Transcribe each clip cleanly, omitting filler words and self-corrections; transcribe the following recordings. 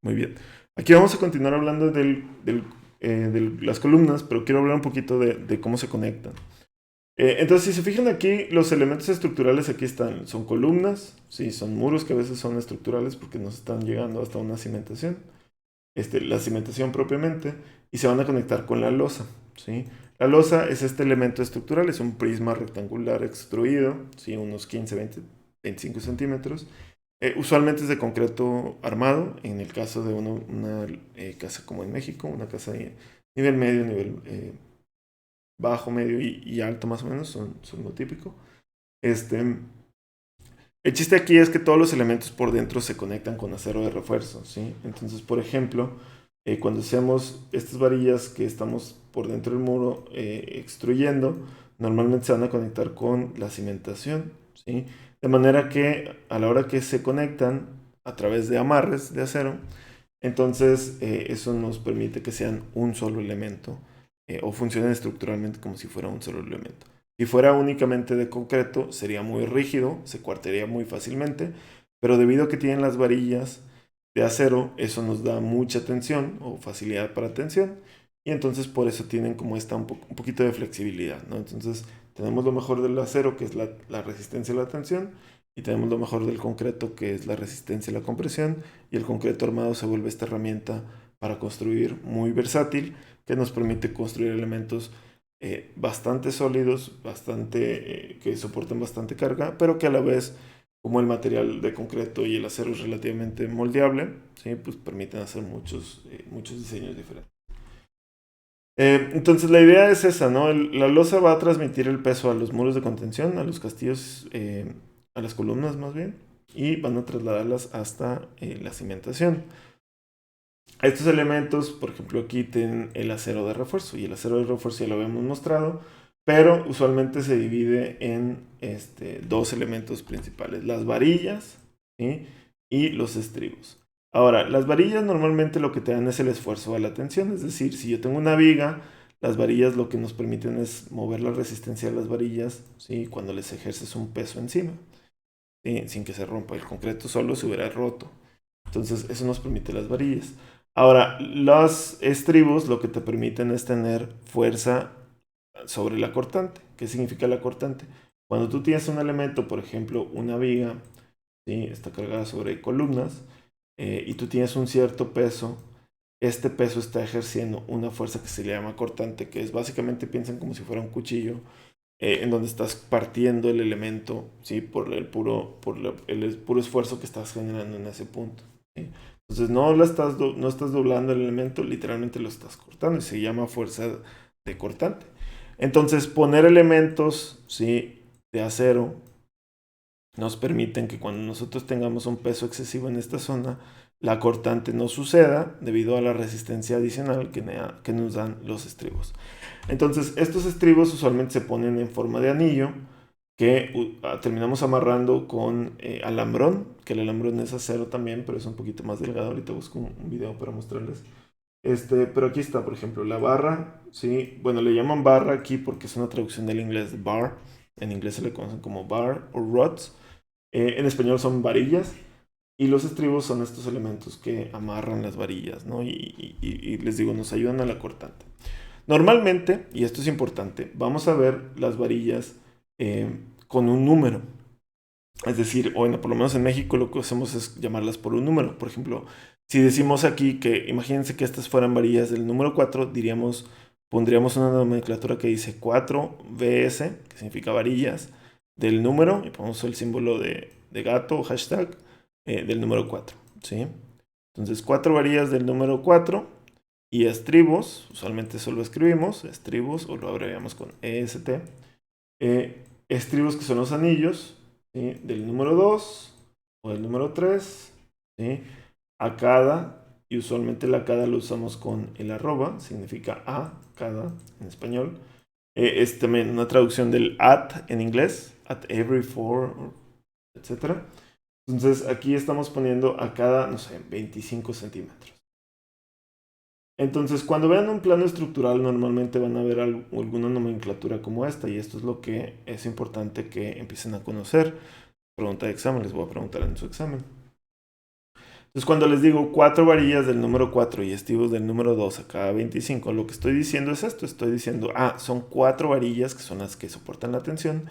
Muy bien. Aquí vamos a continuar hablando de las columnas, pero quiero hablar un poquito de cómo se conectan. Entonces, si se fijan aquí, los elementos estructurales aquí están. Son columnas, sí, son muros que a veces son estructurales porque nos están llegando hasta una cimentación. La cimentación propiamente, y se van a conectar con la losa, ¿sí? La losa es este elemento estructural, es un prisma rectangular extruido, ¿sí? Unos 15, 20, 25 centímetros. Usualmente es de concreto armado, en el caso de una casa como en México, una casa de nivel medio, nivel bajo, medio y alto más o menos, son lo típico. Este, el chiste aquí es que todos los elementos por dentro se conectan con acero de refuerzo, ¿sí? Entonces, por ejemplo, cuando hacemos estas varillas que estamos por dentro del muro extruyendo, normalmente se van a conectar con la cimentación, ¿sí? De manera que a la hora que se conectan a través de amarres de acero, entonces eso nos permite que sean un solo elemento o funcionen estructuralmente como si fuera un solo elemento. Si fuera únicamente de concreto, sería muy rígido, se cuartearía muy fácilmente, pero debido a que tienen las varillas de acero, eso nos da mucha tensión o facilidad para tensión, y entonces por eso tienen como un poquito de flexibilidad, ¿no? Entonces tenemos lo mejor del acero, que es la resistencia a la tensión, y tenemos lo mejor del concreto, que es la resistencia a la compresión, y el concreto armado se vuelve esta herramienta para construir muy versátil, que nos permite construir elementos bastante sólidos, que soportan bastante carga, pero que a la vez, como el material de concreto y el acero es relativamente moldeable, ¿sí? Pues permiten hacer muchos diseños diferentes. Entonces la idea es esa, ¿no? La losa va a transmitir el peso a los muros de contención, a los castillos, a las columnas más bien, y van a trasladarlas hasta la cimentación. Estos elementos, por ejemplo, aquí tienen el acero de refuerzo, y el acero de refuerzo ya lo habíamos mostrado, pero usualmente se divide en dos elementos principales, las varillas, ¿sí? Y los estribos. Ahora, las varillas normalmente lo que te dan es el esfuerzo a la tensión, es decir, si yo tengo una viga, las varillas lo que nos permiten es mover la resistencia de las varillas, ¿sí? Cuando les ejerces un peso encima, ¿sí? Sin que se rompa. El concreto solo se hubiera roto. Entonces, eso nos permite las varillas. Ahora, los estribos lo que te permiten es tener fuerza sobre la cortante. ¿Qué significa la cortante? Cuando tú tienes un elemento, por ejemplo, una viga, ¿sí? Está cargada sobre columnas, y tú tienes un cierto peso, este peso está ejerciendo una fuerza que se le llama cortante, que es básicamente, piensan como si fuera un cuchillo, en donde estás partiendo el elemento, ¿sí? El puro esfuerzo que estás generando en ese punto, ¿sí? Entonces no estás doblando el elemento, literalmente lo estás cortando y se llama fuerza de cortante. Entonces poner elementos, ¿sí? De acero nos permiten que cuando nosotros tengamos un peso excesivo en esta zona, la cortante no suceda debido a la resistencia adicional que nos dan los estribos. Entonces, estos estribos usualmente se ponen en forma de anillo que terminamos amarrando con alambrón, que el alambrón es acero también, pero es un poquito más delgado. Ahorita busco un video para mostrarles. Pero aquí está, por ejemplo, la barra, ¿sí? Bueno, le llaman barra aquí porque es una traducción del inglés de bar. En inglés se le conocen como bar o rods. En español son varillas. Y los estribos son estos elementos que amarran las varillas, ¿no? Y les digo, nos ayudan a la cortante. Normalmente, y esto es importante, vamos a ver las varillas con un número. Es decir, bueno, por lo menos en México lo que hacemos es llamarlas por un número. Por ejemplo, si decimos aquí que, imagínense que estas fueran varillas del número 4, pondríamos una nomenclatura que dice 4VS, que significa varillas, del número, y ponemos el símbolo de gato o hashtag del número 4, ¿sí? Entonces, 4 varillas del número 4 y estribos, usualmente solo escribimos estribos o lo abreviamos con EST. Estribos que son los anillos, ¿sí? Del número 2 o del número 3, ¿sí? A cada, y usualmente la cada lo usamos con el arroba, significa a, cada en español. Es también una traducción del at en inglés, at every for, etc. Entonces aquí estamos poniendo a cada, no sé, 25 centímetros. Entonces, cuando vean un plano estructural, normalmente van a ver alguna nomenclatura como esta, y esto es lo que es importante que empiecen a conocer. Pregunta de examen, les voy a preguntar en su examen. Entonces, cuando les digo 4 varillas del número 4 y estribos del número 2 a cada 25, lo que estoy diciendo es esto. Estoy diciendo, son 4 varillas que son las que soportan la tensión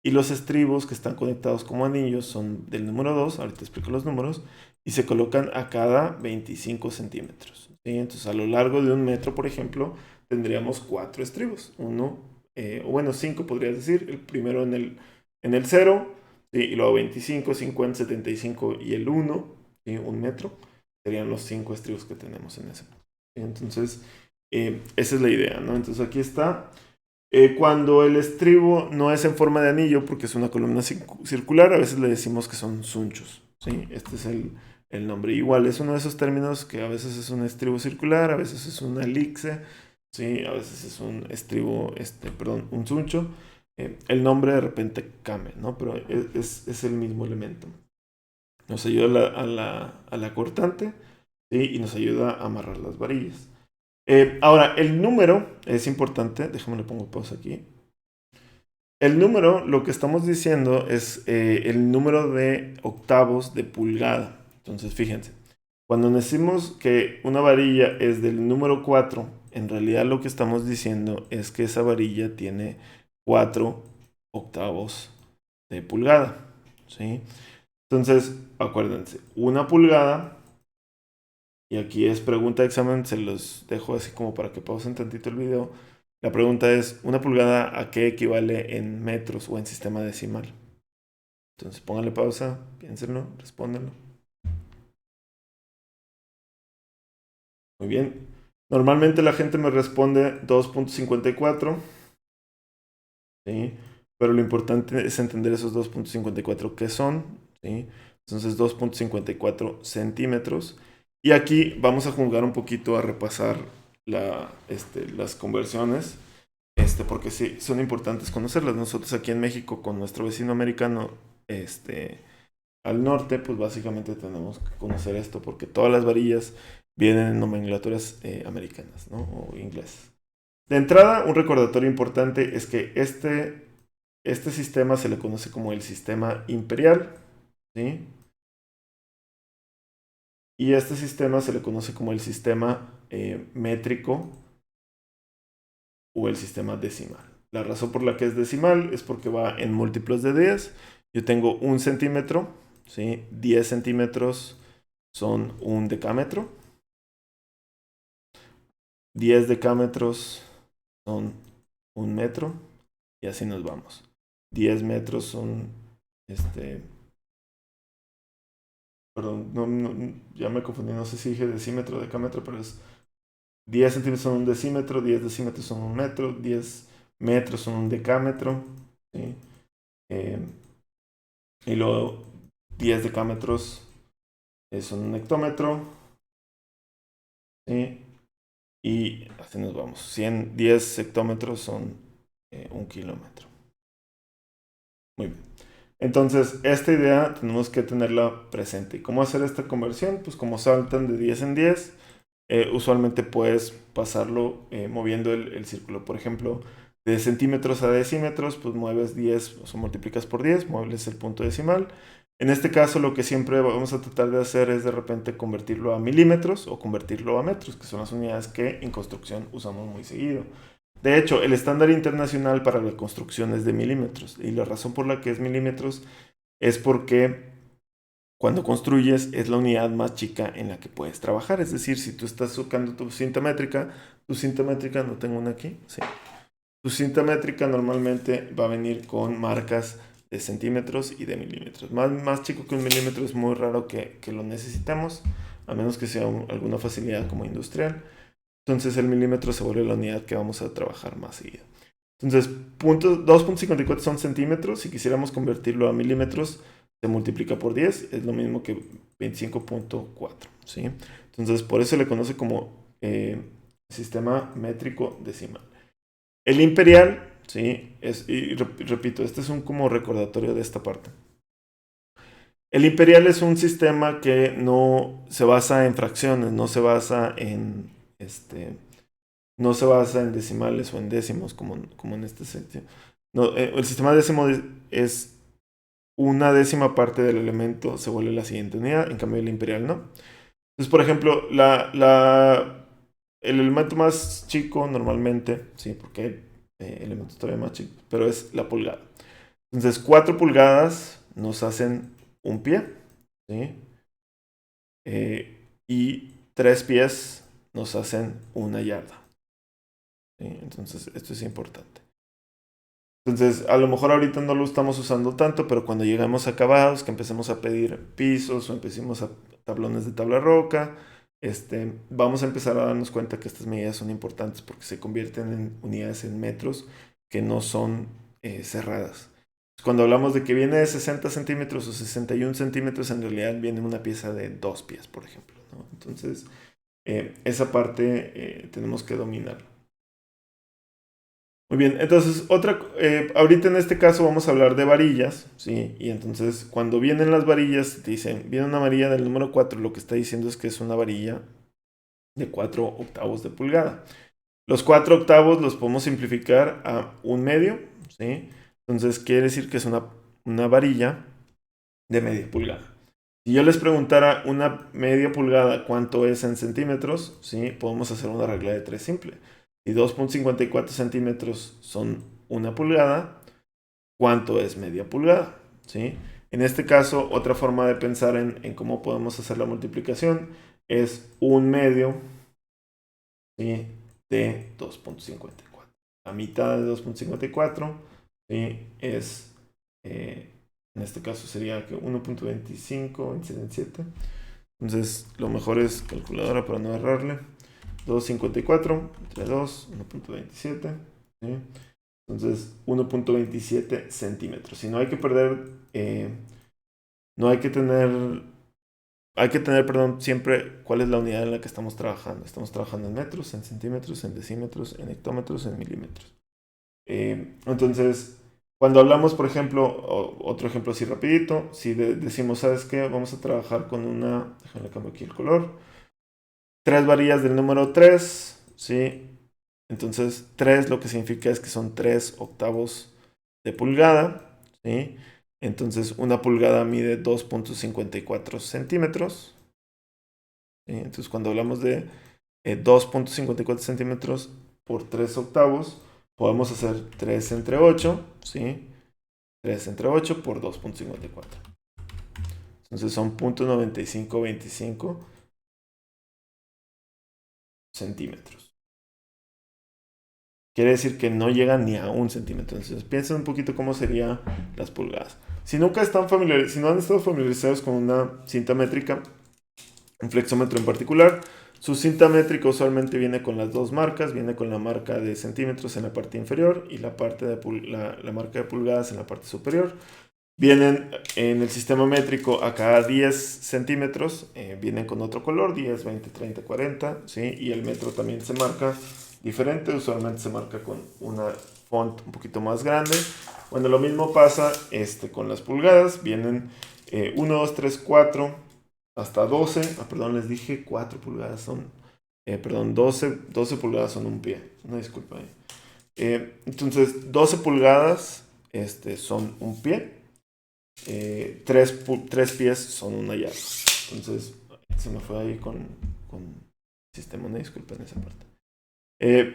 y los estribos que están conectados como anillos son del número 2, ahorita explico los números, y se colocan a cada 25 centímetros. ¿Sí? Entonces, a lo largo de 1 metro, por ejemplo, tendríamos 4 estribos. Uno, o bueno, 5 podrías decir. El primero en el 0, ¿sí? Y luego 25, 50, 75 y el 1, ¿sí? 1 metro. Serían los 5 estribos que tenemos en ese punto. ¿Sí? Entonces, esa es la idea, ¿no? Entonces, aquí está. Cuando el estribo no es en forma de anillo, porque es una columna circular, a veces le decimos que son sunchos. ¿Sí? Este es el nombre. Igual es uno de esos términos que a veces es un estribo circular, a veces es una elixir, ¿sí? A veces es un estribo, perdón, un suncho. El nombre de repente cambia, ¿no? Pero es el mismo elemento. Nos ayuda a la cortante, ¿sí? Y nos ayuda a amarrar las varillas. Ahora, el número es importante. Déjame le pongo pausa aquí. El número, lo que estamos diciendo es el número de octavos de pulgada. Entonces, fíjense, cuando decimos que una varilla es del número 4, en realidad lo que estamos diciendo es que esa varilla tiene 4 octavos de pulgada. ¿Sí? Entonces, acuérdense, 1 pulgada, y aquí es pregunta de examen, se los dejo así como para que pausen tantito el video. La pregunta es, ¿1 pulgada a qué equivale en metros o en sistema decimal? Entonces pónganle pausa, piénsenlo, respóndanlo. Muy bien. Normalmente la gente me responde 2.54, ¿sí? Pero lo importante es entender esos 2.54 qué son, ¿sí? Entonces 2.54 centímetros. Y aquí vamos a jugar un poquito a repasar las conversiones, porque sí, son importantes conocerlas. Nosotros aquí en México, con nuestro vecino americano, al norte, pues básicamente tenemos que conocer esto, porque todas las varillas vienen en nomenclaturas americanas, ¿no? O inglesas. De entrada, un recordatorio importante es que este sistema se le conoce como el sistema imperial, ¿sí? Y este sistema se le conoce como el sistema métrico o el sistema decimal. La razón por la que es decimal es porque va en múltiplos de 10. Yo tengo 1 centímetro, ¿sí? 10 centímetros son 1 decámetro. 10 decámetros son 1 metro. Y así nos vamos. 10 metros son, perdón, ya me confundí, no sé si dije decímetro o decámetro, pero es 10 centímetros son 1 decímetro, 10 decímetros son 1 metro, 10 metros son 1 decámetro, ¿sí? Y luego 10 decámetros son 1 hectómetro, ¿sí? Y así nos vamos. 10 hectómetros son 1 kilómetro. Muy bien. Entonces, esta idea tenemos que tenerla presente. ¿Y cómo hacer esta conversión? Pues como saltan de 10 en 10, usualmente puedes pasarlo moviendo el círculo. Por ejemplo, de centímetros a decímetros, pues mueves 10, o sea, multiplicas por 10, mueves el punto decimal. En este caso, lo que siempre vamos a tratar de hacer es de repente convertirlo a milímetros o convertirlo a metros, que son las unidades que en construcción usamos muy seguido. De hecho, el estándar internacional para la construcción es de milímetros, y la razón por la que es milímetros es porque cuando construyes es la unidad más chica en la que puedes trabajar. Es decir, si tú estás sacando tu cinta métrica, no tengo una aquí, sí. Tu cinta métrica normalmente va a venir con marcas de centímetros y de milímetros. Más chico que 1 milímetro es muy raro que lo necesitemos, a menos que sea alguna facilidad como industrial. Entonces el milímetro se vuelve la unidad que vamos a trabajar más seguido. Entonces, 2.54 son centímetros. Si quisiéramos convertirlo a milímetros, se multiplica por 10. Es lo mismo que 25.4. ¿Sí? Entonces, por eso se le conoce como sistema métrico decimal. El imperial, ¿sí? Y repito, este es un como recordatorio de esta parte. El imperial es un sistema que no se basa en fracciones, no se basa en no se basa en decimales o en décimos como en este sentido. No, el sistema décimo es una décima parte del elemento se vuelve la siguiente unidad, en cambio el imperial no. Entonces, por ejemplo, el elemento más chico normalmente, sí, porque hay elementos todavía más chicos, pero es la pulgada. Entonces, 4 pulgadas nos hacen un pie, ¿sí? Y 3 pies nos hacen una yarda, ¿sí? Entonces, esto es importante. Entonces, a lo mejor ahorita no lo estamos usando tanto, pero cuando llegamos a acabados, que empecemos a pedir pisos o empecemos a tablones de tabla roca, vamos a empezar a darnos cuenta que estas medidas son importantes porque se convierten en unidades en metros que no son cerradas. Cuando hablamos de que viene de 60 centímetros o 61 centímetros, en realidad viene una pieza de 2 pies, por ejemplo, ¿no? Entonces, esa parte tenemos que dominarla. Muy bien, entonces ahorita en este caso vamos a hablar de varillas, ¿sí? Y entonces cuando vienen las varillas, te dicen, viene una varilla del número 4, lo que está diciendo es que es una varilla de 4 octavos de pulgada. Los 4 octavos los podemos simplificar a un medio, ¿sí? Entonces quiere decir que es una varilla de media pulgada. Si yo les preguntara una media pulgada cuánto es en centímetros, ¿sí? Podemos hacer una regla de 3 simple. Si 2.54 centímetros son una pulgada, ¿cuánto es media pulgada? ¿Sí? En este caso, otra forma de pensar en cómo podemos hacer la multiplicación es un medio, ¿sí? De 2.54. La mitad de 2.54, ¿sí? Es, en este caso sería que 1.25, 27. Entonces, lo mejor es calculadora para no errarle. 2.54 entre 2, 1.27. ¿sí? Entonces, 1.27 centímetros. Si no hay que perder, no hay que tener, perdón, siempre cuál es la unidad en la que estamos trabajando. Estamos trabajando en metros, en centímetros, en decímetros, en hectómetros, en milímetros. Entonces, cuando hablamos, por ejemplo, otro ejemplo así rapidito, si decimos, ¿sabes qué? Vamos a trabajar con déjame cambiar aquí el color. 3 varillas del número 3, ¿sí? Entonces, 3 lo que significa es que son 3 octavos de pulgada, ¿sí? Entonces, una pulgada mide 2.54 centímetros. ¿sí? Entonces, cuando hablamos de 2.54 centímetros por 3 octavos, podemos hacer 3 entre 8, ¿sí? 3 entre 8 por 2.54. Entonces, son 0.9525 centímetros. Quiere decir que no llega ni a 1 centímetro. Entonces piensen un poquito cómo serían las pulgadas. Si no han estado familiarizados con una cinta métrica, un flexómetro en particular, su cinta métrica usualmente viene con las dos marcas, viene con la marca de centímetros en la parte inferior y la marca de pulgadas en la parte superior. Vienen en el sistema métrico a cada 10 centímetros, vienen con otro color, 10, 20, 30, 40, ¿sí? Y el metro también se marca diferente, usualmente se marca con una font un poquito más grande. Bueno, lo mismo pasa con las pulgadas, vienen 1, 2, 3, 4, hasta 12, perdón, les dije 4 pulgadas son, perdón, 12 pulgadas son un pie, una disculpa. Entonces, 12 pulgadas son un pie. 3 pies son una yarda. Entonces, se me fue ahí con el sistema, no disculpen esa parte.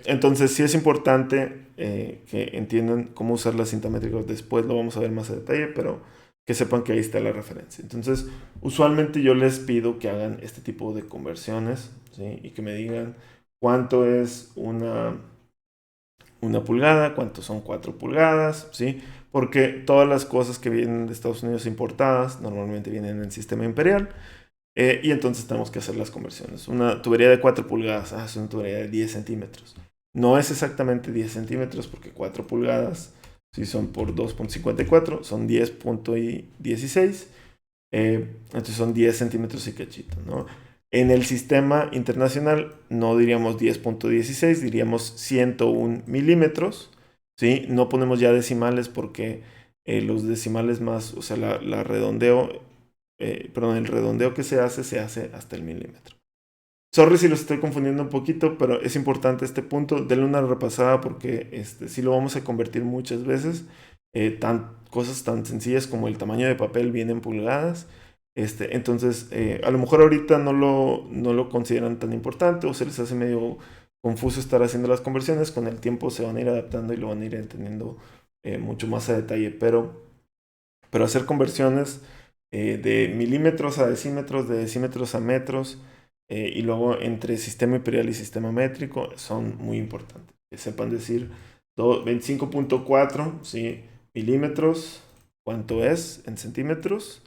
Entonces, sí es importante que entiendan cómo usar la cinta métrica. Después lo vamos a ver más a detalle, pero que sepan que ahí está la referencia. Entonces, usualmente yo les pido que hagan este tipo de conversiones, ¿sí? Y que me digan cuánto es una pulgada, cuánto son 4 pulgadas, ¿sí? Porque todas las cosas que vienen de Estados Unidos importadas normalmente vienen en el sistema imperial y entonces tenemos que hacer las conversiones. Una tubería de 4 pulgadas, es una tubería de 10 centímetros. No es exactamente 10 centímetros porque 4 pulgadas, si son por 2.54, son 10.16. Entonces son 10 centímetros y cachito, ¿no? En el sistema internacional no diríamos 10.16, diríamos 101 milímetros, ¿sí? No ponemos ya decimales porque los decimales más, o sea, el redondeo que se hace hasta el milímetro. Sorry si los estoy confundiendo un poquito, pero es importante este punto. Denle una repasada porque sí lo vamos a convertir muchas veces Cosas tan sencillas como el tamaño de papel viene en pulgadas. Entonces, a lo mejor ahorita no lo consideran tan importante o se les hace medio confuso estar haciendo las conversiones. Con el tiempo se van a ir adaptando y lo van a ir entendiendo mucho más a detalle. Pero hacer conversiones de milímetros a decímetros, de decímetros a metros, y luego entre sistema imperial y sistema métrico son muy importantes. Que sepan decir 25.4, ¿sí? Milímetros, cuánto es en centímetros,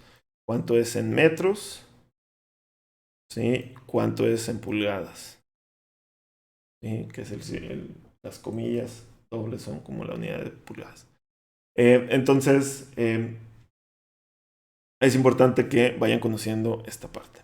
cuánto es en metros, ¿sí? Cuánto es en pulgadas, ¿sí? Que es las comillas dobles son como la unidad de pulgadas. Entonces, es importante que vayan conociendo esta parte.